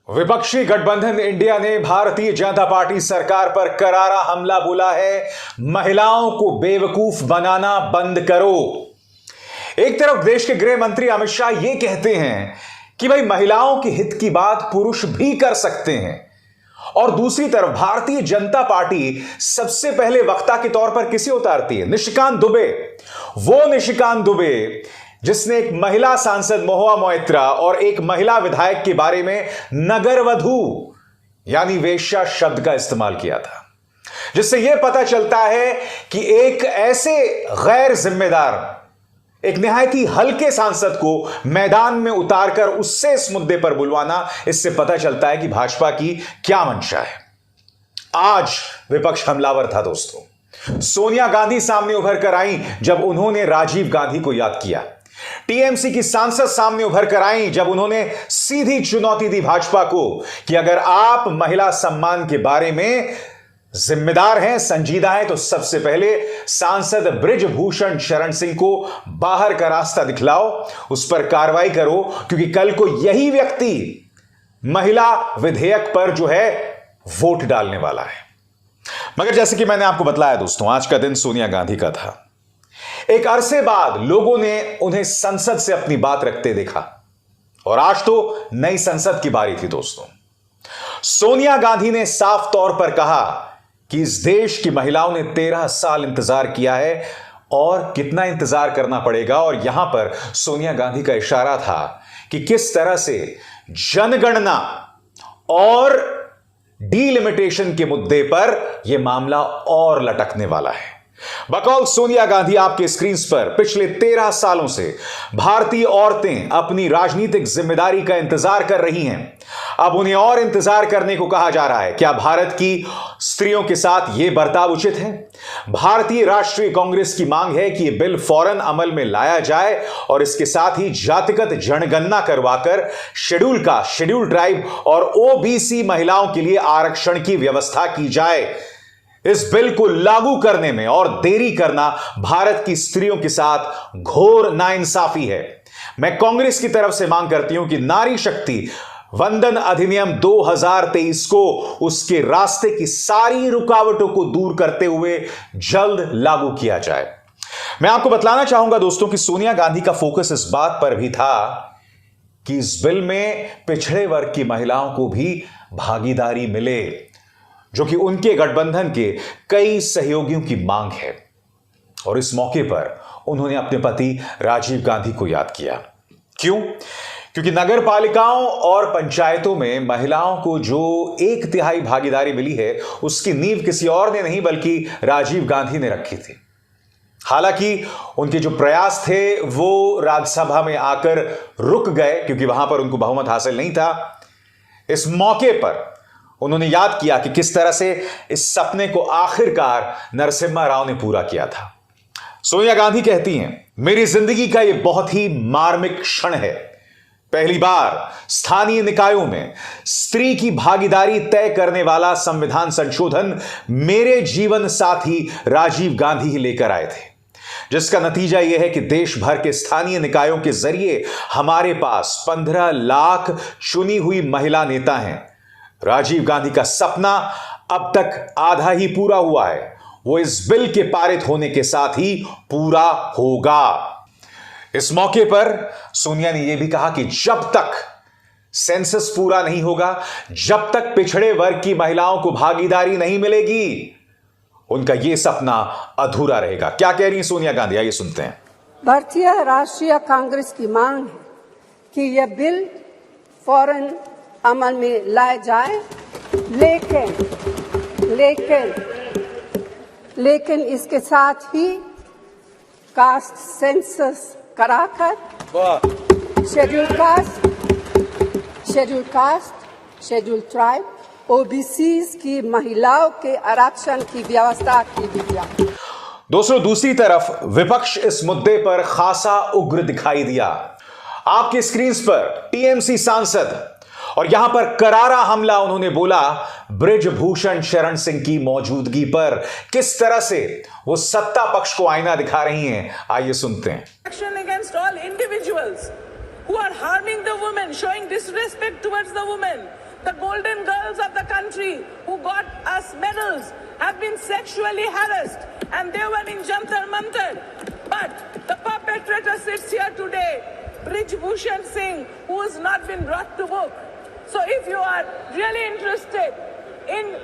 विपक्षी गठबंधन इंडिया ने भारतीय जनता पार्टी सरकार पर करारा हमला बोला है। महिलाओं को बेवकूफ बनाना बंद करो। एक तरफ देश के गृह मंत्री अमित शाह ये कहते हैं कि भाई महिलाओं के हित की बात पुरुष भी कर सकते हैं, और दूसरी तरफ भारतीय जनता पार्टी सबसे पहले वक्ता के तौर पर किसे उतारती है? निशिकांत दुबे। वो निशिकांत दुबे जिसने एक महिला सांसद महुआ मोइत्रा और एक महिला विधायक के बारे में नगरवधू यानी वेश्या शब्द का इस्तेमाल किया था, जिससे यह पता चलता है कि एक ऐसे गैर जिम्मेदार, एक निहायत ही हल्के सांसद को मैदान में उतारकर उससे इस मुद्दे पर बुलवाना, इससे पता चलता है कि भाजपा की क्या मंशा है। आज विपक्ष हमलावर था दोस्तों। सोनिया गांधी सामने उभर कर आई जब उन्होंने राजीव गांधी को याद किया। टीएमसी की सांसद सामने उभर कर आई जब उन्होंने सीधी चुनौती दी भाजपा को कि अगर आप महिला सम्मान के बारे में जिम्मेदार हैं, संजीदा हैं, तो सबसे पहले सांसद बृजभूषण शरण सिंह को बाहर का रास्ता दिखलाओ, उस पर कार्रवाई करो, क्योंकि कल को यही व्यक्ति महिला विधेयक पर जो है वोट डालने वाला है। मगर जैसे कि मैंने आपको बतलाया दोस्तों, आज का दिन सोनिया गांधी का था। एक अरसे बाद लोगों ने उन्हें संसद से अपनी बात रखते देखा, और आज तो नई संसद की बारी थी दोस्तों। सोनिया गांधी ने साफ तौर पर कहा कि इस देश की महिलाओं ने 13 साल इंतजार किया है और कितना इंतजार करना पड़ेगा। और यहां पर सोनिया गांधी का इशारा था कि किस तरह से जनगणना और डीलिमिटेशन के मुद्दे पर यह मामला और लटकने वाला है। बकौल सोनिया गांधी आपके स्क्रीन पर पिछले 13 सालों से भारतीय औरतें अपनी राजनीतिक जिम्मेदारी का इंतजार कर रही हैं। अब उन्हें और इंतजार करने को कहा जा रहा है। क्या भारत की स्त्रियों के साथ यह बर्ताव उचित है? भारतीय राष्ट्रीय कांग्रेस की मांग है कि यह बिल फौरन अमल में लाया जाए और इसके साथ ही जातिगत जनगणना करवाकर शेड्यूल कास्ट, शेड्यूल ट्राइब और ओबीसी महिलाओं के लिए आरक्षण की व्यवस्था की जाए। इस बिल को लागू करने में और देरी करना भारत की स्त्रियों के साथ घोर नाइंसाफी है। मैं कांग्रेस की तरफ से मांग करती हूं कि नारी शक्ति वंदन अधिनियम 2023 को उसके रास्ते की सारी रुकावटों को दूर करते हुए जल्द लागू किया जाए। मैं आपको बतलाना चाहूंगा दोस्तों कि सोनिया गांधी का फोकस इस बात पर भी था कि इस बिल में पिछड़े वर्ग की महिलाओं को भी भागीदारी मिले, जो कि उनके गठबंधन के कई सहयोगियों की मांग है। और इस मौके पर उन्होंने अपने पति राजीव गांधी को याद किया। क्यों? क्योंकि नगर पालिकाओं और पंचायतों में महिलाओं को जो 1/3 भागीदारी मिली है, उसकी नींव किसी और ने नहीं बल्कि राजीव गांधी ने रखी थी। हालांकि उनके जो प्रयास थे वो राज्यसभा में आकर रुक गए, क्योंकि वहां पर उनको बहुमत हासिल नहीं था। इस मौके पर उन्होंने याद किया कि किस तरह से इस सपने को आखिरकार नरसिम्हा राव ने पूरा किया था। सोनिया गांधी कहती हैं, मेरी जिंदगी का यह बहुत ही मार्मिक क्षण है। पहली बार स्थानीय निकायों में स्त्री की भागीदारी तय करने वाला संविधान संशोधन मेरे जीवन साथी राजीव गांधी ही लेकर आए थे, जिसका नतीजा यह है कि देश भर के स्थानीय निकायों के जरिए हमारे पास 15 लाख चुनी हुई महिला नेता हैं। राजीव गांधी का सपना अब तक आधा ही पूरा हुआ है, वो इस बिल के पारित होने के साथ ही पूरा होगा। इस मौके पर सोनिया ने यह भी कहा कि जब तक सेंसस पूरा नहीं होगा, जब तक पिछड़े वर्ग की महिलाओं को भागीदारी नहीं मिलेगी, उनका यह सपना अधूरा रहेगा। क्या कह रही हैं सोनिया गांधी, आइए सुनते हैं। भारतीय राष्ट्रीय कांग्रेस की मांग है कि यह बिल फौरन अमल में लाया जाए, लेकिन इसके साथ ही कास्ट सेंसस कराकर schedule caste, schedule tribe, OBCs की महिलाओं के आरक्षण की व्यवस्था की जाए। दोस्तों, दूसरी तरफ विपक्ष इस मुद्दे पर खासा उग्र दिखाई दिया। आपके स्क्रीन पर टीएमसी सांसद, और यहां पर करारा हमला उन्होंने बोला बृजभूषण शरण सिंह की मौजूदगी पर। किस तरह से वो सत्ता पक्ष को आईना दिखा रही हैं, आइए सुनते हैं। Action against all individuals who are harming the women, showing disrespect towards the women, The golden girls of the country who got us medals have been sexually harassed, and they were in Jantar Mantar. But the perpetrator sits here today, Brij Bhushan Singh, who has not been brought to book. So if you are really interested in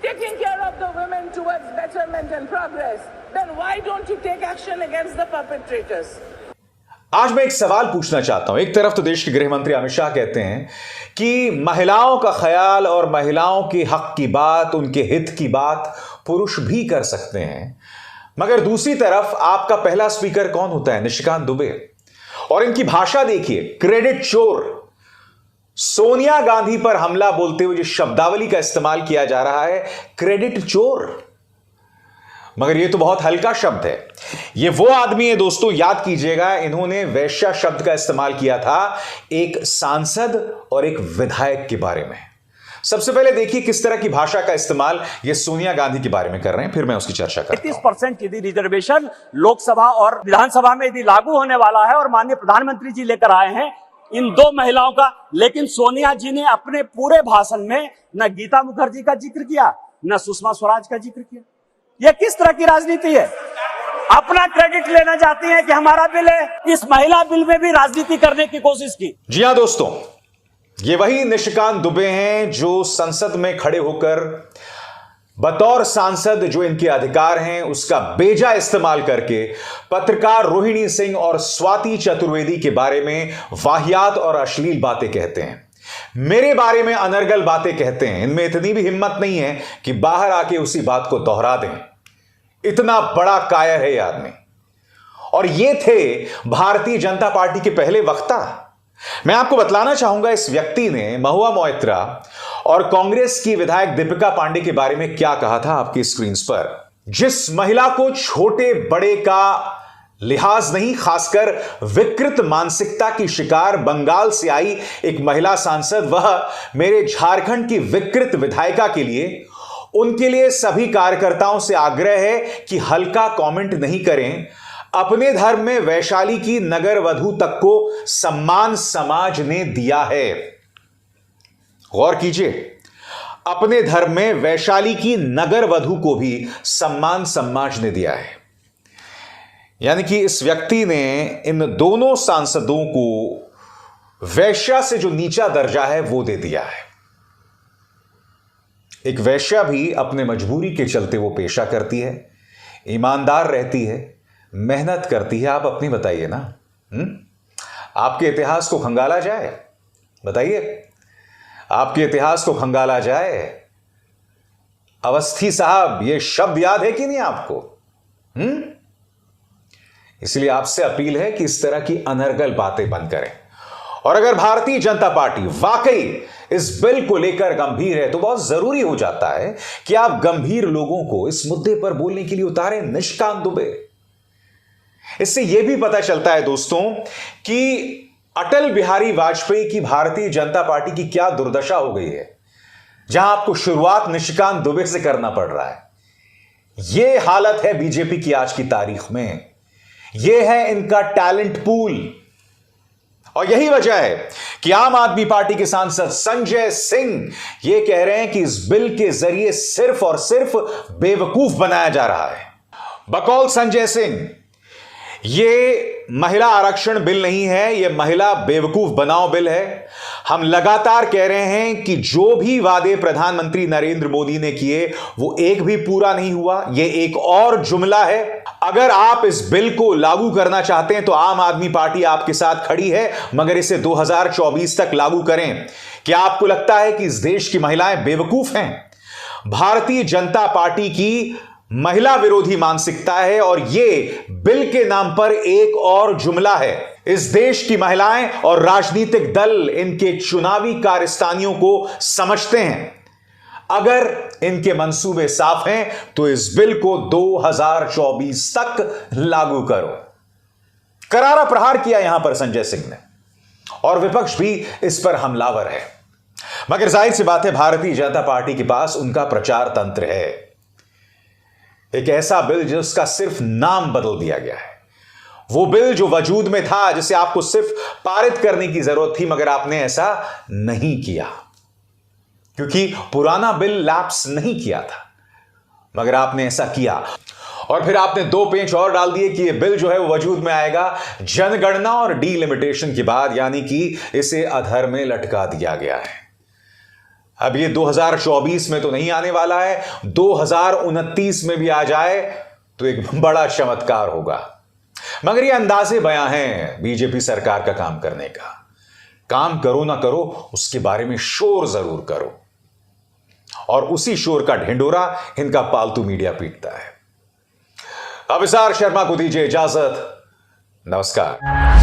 taking care of the women towards betterment and progress, then why don't you take action against the perpetrators? आज मैं एक सवाल पूछना चाहता हूं। एक तरफ तो देश के गृह मंत्री अमित शाह कहते हैं कि महिलाओं का ख्याल और महिलाओं के हक की बात, उनके हित की बात पुरुष भी कर सकते हैं, मगर दूसरी तरफ आपका पहला स्पीकर कौन होता है? निशिकांत दुबे। और इनकी भाषा देखिए, क्रेडिट चोर। सोनिया गांधी पर हमला बोलते हुए जिस शब्दावली का इस्तेमाल किया जा रहा है, क्रेडिट चोर। मगर यह तो बहुत हल्का शब्द है। यह वो आदमी है दोस्तों, याद कीजिएगा, इन्होंने वैश्या शब्द का इस्तेमाल किया था एक सांसद और एक विधायक के बारे में। सबसे पहले देखिए किस तरह की भाषा का इस्तेमाल ये सोनिया गांधी के बारे में कर रहे हैं, फिर मैं उसकी चर्चा करता हूं। 33% यदि रिजर्वेशन लोकसभा और विधानसभा में यदि लागू होने वाला है और माननीय प्रधानमंत्री जी लेकर आए हैं इन दो महिलाओं का, लेकिन सोनिया जी ने अपने पूरे भाषण में न गीता मुखर्जी का जिक्र किया, न सुषमा स्वराज का जिक्र किया। यह किस तरह की राजनीति है? अपना क्रेडिट लेना चाहती हैं कि हमारा बिल है, इस महिला बिल में भी राजनीति करने की कोशिश की। जी हां दोस्तों, ये वही निशिकांत दुबे हैं जो संसद में खड़े होकर बतौर सांसद जो इनके अधिकार हैं उसका बेजा इस्तेमाल करके पत्रकार रोहिणी सिंह और स्वाति चतुर्वेदी के बारे में वाहियात और अश्लील बातें कहते हैं, मेरे बारे में अनर्गल बातें कहते हैं। इनमें इतनी भी हिम्मत नहीं है कि बाहर आके उसी बात को दोहरा दें। इतना बड़ा कायर है यह आदमी। और ये थे भारतीय जनता पार्टी के पहले वक्ता। मैं आपको बतलाना चाहूंगा इस व्यक्ति ने महुआ मोइत्रा और कांग्रेस की विधायक दीपिका पांडे के बारे में क्या कहा था आपकी स्क्रीन पर। जिस महिला को छोटे बड़े का लिहाज नहीं, खासकर विकृत मानसिकता की शिकार बंगाल से आई एक महिला सांसद, वह मेरे झारखंड की विकृत विधायिका के लिए, उनके लिए सभी कार्यकर्ताओं से आग्रह है कि हल्का कमेंट नहीं करें। अपने धर्म में वैशाली की नगर वधू तक को सम्मान समाज ने दिया है। गौर कीजिए, अपने धर्म में वैशाली की नगर वधू को भी सम्मान समाज ने दिया है। यानी कि इस व्यक्ति ने इन दोनों सांसदों को वैश्या से जो नीचा दर्जा है वो दे दिया है। एक वैश्या भी अपने मजबूरी के चलते वो पेशा करती है, ईमानदार रहती है, मेहनत करती है। आप अपनी बताइए ना। आपके इतिहास को खंगाला जाए, बताइए, आपके इतिहास को खंगाला जाए। अवस्थी साहब, ये शब्द याद है कि नहीं आपको? इसलिए आपसे अपील है कि इस तरह की अनर्गल बातें बंद करें। और अगर भारतीय जनता पार्टी वाकई इस बिल को लेकर गंभीर है तो बहुत जरूरी हो जाता है कि आप गंभीर लोगों को इस मुद्दे पर बोलने के लिए उतारें। निशिकांत दुबे, इससे यह भी पता चलता है दोस्तों कि अटल बिहारी वाजपेयी की भारतीय जनता पार्टी की क्या दुर्दशा हो गई है, जहां आपको शुरुआत निशिकांत दुबे से करना पड़ रहा है। यह हालत है बीजेपी की आज की तारीख में। यह है इनका टैलेंट पूल। और यही वजह है कि आम आदमी पार्टी के सांसद संजय सिंह यह कह रहे हैं कि इस बिल के जरिए सिर्फ और सिर्फ बेवकूफ बनाया जा रहा है। बकौल संजय सिंह, यह महिला आरक्षण बिल नहीं है, यह महिला बेवकूफ बनाओ बिल है। हम लगातार कह रहे हैं कि जो भी वादे प्रधानमंत्री नरेंद्र मोदी ने किए वो एक भी पूरा नहीं हुआ। यह एक और जुमला है। अगर आप इस बिल को लागू करना चाहते हैं तो आम आदमी पार्टी आपके साथ खड़ी है, मगर इसे 2024 तक लागू करें। क्या आपको लगता है कि इस देश की महिलाएं बेवकूफ हैं? भारतीय जनता पार्टी की महिला विरोधी मानसिकता है और यह बिल के नाम पर एक और जुमला है। इस देश की महिलाएं और राजनीतिक दल इनके चुनावी कारस्तानियों को समझते हैं। अगर इनके मंसूबे साफ हैं तो इस बिल को 2024 तक लागू करो। करारा प्रहार किया यहां पर संजय सिंह ने, और विपक्ष भी इस पर हमलावर है। मगर जाहिर सी बात है, भारतीय जनता पार्टी के पास उनका प्रचार तंत्र है। एक ऐसा बिल जिसका सिर्फ नाम बदल दिया गया है। वो बिल जो वजूद में था, जिसे आपको सिर्फ पारित करने की जरूरत थी, मगर आपने ऐसा नहीं किया। क्योंकि पुराना बिल लैप्स नहीं किया था, मगर आपने ऐसा किया और फिर आपने 2 पेंच और डाल दिए कि यह बिल जो है वो वजूद में आएगा जनगणना और डीलिमिटेशन के बाद, यानी कि इसे अधर में लटका दिया गया है। अब ये 2024 में तो नहीं आने वाला है, 2029 में भी आ जाए तो एक बड़ा चमत्कार होगा। मगर ये अंदाजे बयां हैं बीजेपी सरकार का काम करने का। काम करो ना करो, उसके बारे में शोर जरूर करो, और उसी शोर का ढिंडोरा इनका पालतू मीडिया पीटता है। अभिसार शर्मा को दीजिए इजाजत। नमस्कार।